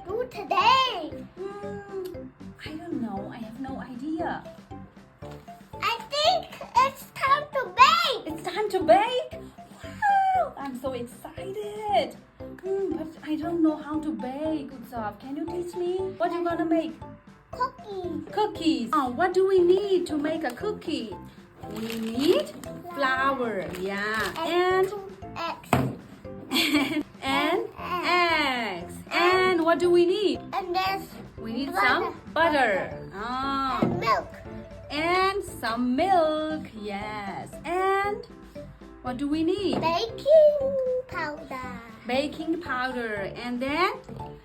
do today? I don't know. I have no idea. I think it's time to bake. It's time to bake. Wow! I'm so excited. But I don't know how to bake, Utsav. Can you teach me? What you gonna make? Cookies. Cookies. What do we need to make a cookie? We need flour. Yeah. And 2 eggs. and eggs. And what do we need? And there's We need some butter. and milk. And some milk. Yes. And what do we need? Baking powder. Baking powder. And then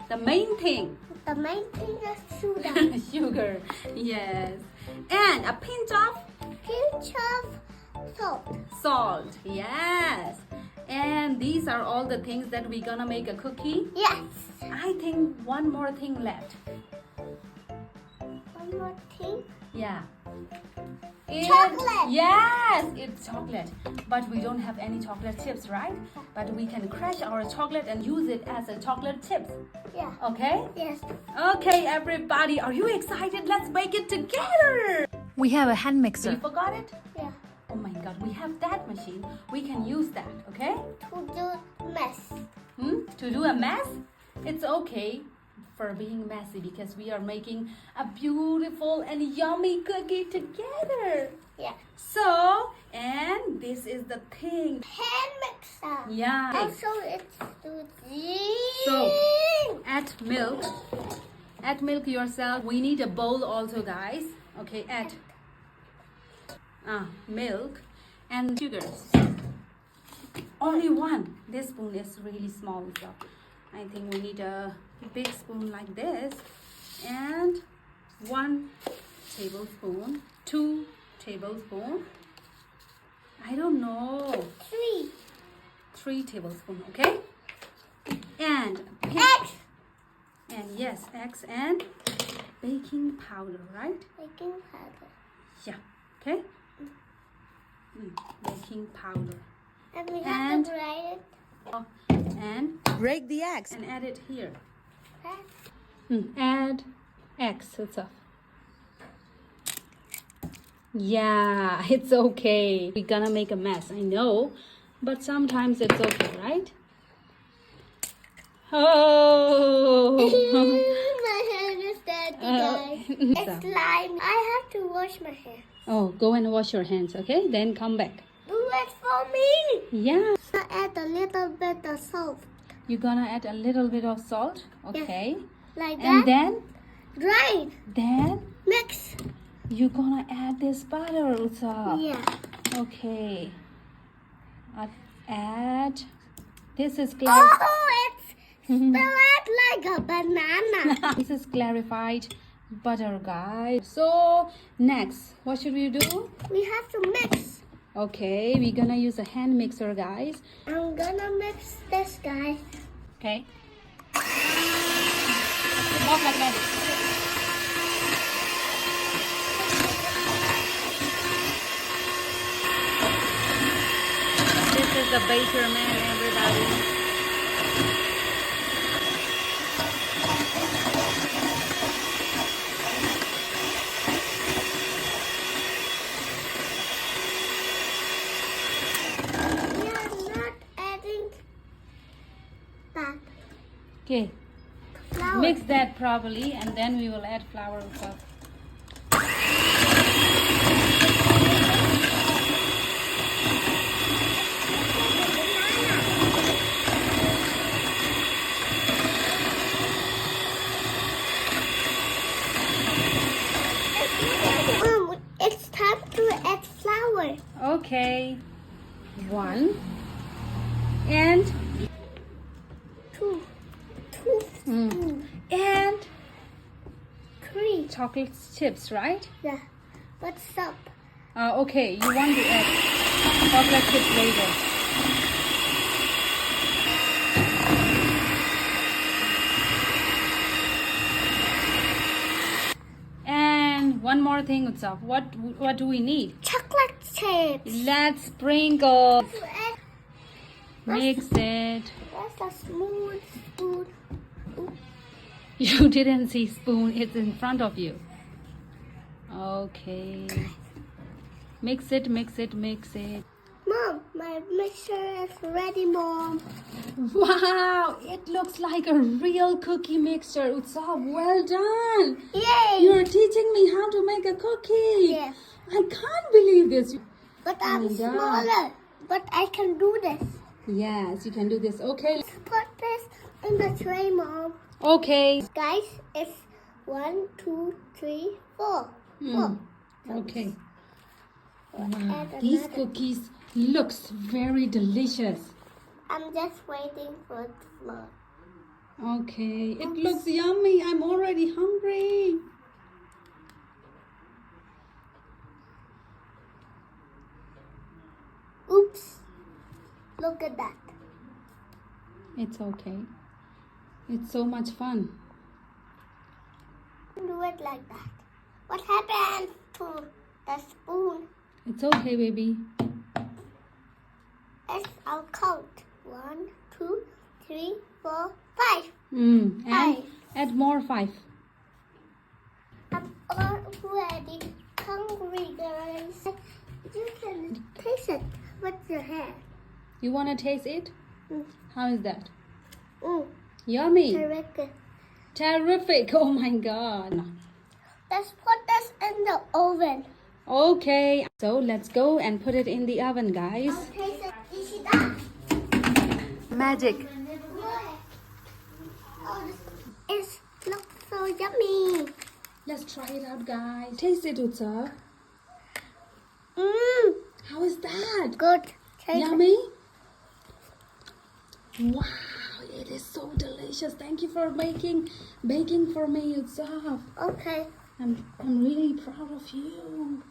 the main thing. The main thing is sugar. Sugar. Yes. And a pinch of Pinch of salt. salt. Yes. And these are all the things that we're gonna make a cookie. Yes. I think one more thing left. One more thing. Yeah. Chocolate. Yes, it's chocolate. But we don't have any chocolate chips, right? But we can crush our chocolate and use it as a chocolate chips. Yeah. Okay? Yes. Okay, everybody, are you excited? Let's bake it together. We have a hand We mixer. forgot it? Yeah. Oh my god, we have that machine. We can use that, okay? To do mess. To do a mess? It's okay for being messy because we are making a beautiful and yummy cookie together. Yeah. So, and this is the thing. Hand mixer. Yeah. Also, it's to So, add milk. Add milk yourself. We need a bowl also, guys. Okay, add milk and sugar. Only one. This spoon is really small, so I think we need a big spoon like this. And 1 tablespoon, 2 tablespoons. I don't know. 3 3 tablespoons, okay? And eggs. And yes, eggs and baking powder, right? Baking powder. Yeah, okay? Baking powder. And we And- have to grind it. And Break the eggs. add it here. Okay. Add eggs. It's up. Yeah, it's okay. We're gonna make a mess, I know. But sometimes it's okay, right? Oh! My hand is dirty, guys. It's slime. I have to wash my hair. Oh, go and wash your hands, okay? Then come back. Do it for me. Yeah. Add a little bit of salt. You're gonna add a little bit of salt, okay? Like And that. then Grind. Mix. you're gonna add this butter, Utsa. Yeah. Okay. Add. This is Oh, it's split like a banana. This is clarified butter, guys. So next, what should we do? We have to mix. Okay, we're gonna use a hand mixer, guys. I'm gonna mix this, guys. Okay. Walk like that. This is the baker man, everybody. We are not adding that Okay, flour. mix that properly and then we will add flour also. It's time to add flour. Okay. 1 and 2 and 3. chocolate chips, right? Yeah. What's up? Okay, you want to add chocolate chips later. And one more thing, Utsav. What do we need? Chocolate chips. Let's sprinkle. To add, Mix it. that's a smooth spoon. Ooh. You didn't see spoon. It's in front of you. Okay. Mix it, mix it, mix it. Mom, my mixture is ready, Mom. Wow, it looks like a real cookie mixture. Utsav, well done. Yay! You're teaching me how to make a cookie. Yes. I can't believe this. But Oh I'm my God. smaller. But I can do this. Yes, you can do this. Okay. Let's put this in the tray, Mom. Okay. Guys, it's 1, 2, 3, 4. Mm. Okay. Wow. Add These another. cookies looks very delicious. I'm just waiting for the flour. Okay. It looks yummy. I'm already hungry. Oops. Look at that. It's okay. It's so much fun. Do it like that. What happened to the spoon? It's okay, baby. I'll count. 1, 2, 3, 4, 5. And Five. add more 5. I'm already hungry, guys. You can taste it with your hand. You want to taste it? Mm. How is that? Terrific. Yummy. Terrific. Oh my God. Let's put this in the oven. Okay. So let's go and put it in the oven, guys. I'll taste it. You see that? Magic. Oh, it looks so yummy. Let's try it out, guys. Taste it, Utsa. Mmm. How is that? Good. Taste it. Yummy? Wow, it is so delicious. Thank you for baking for me, Utsa. Okay. I'm really proud of you.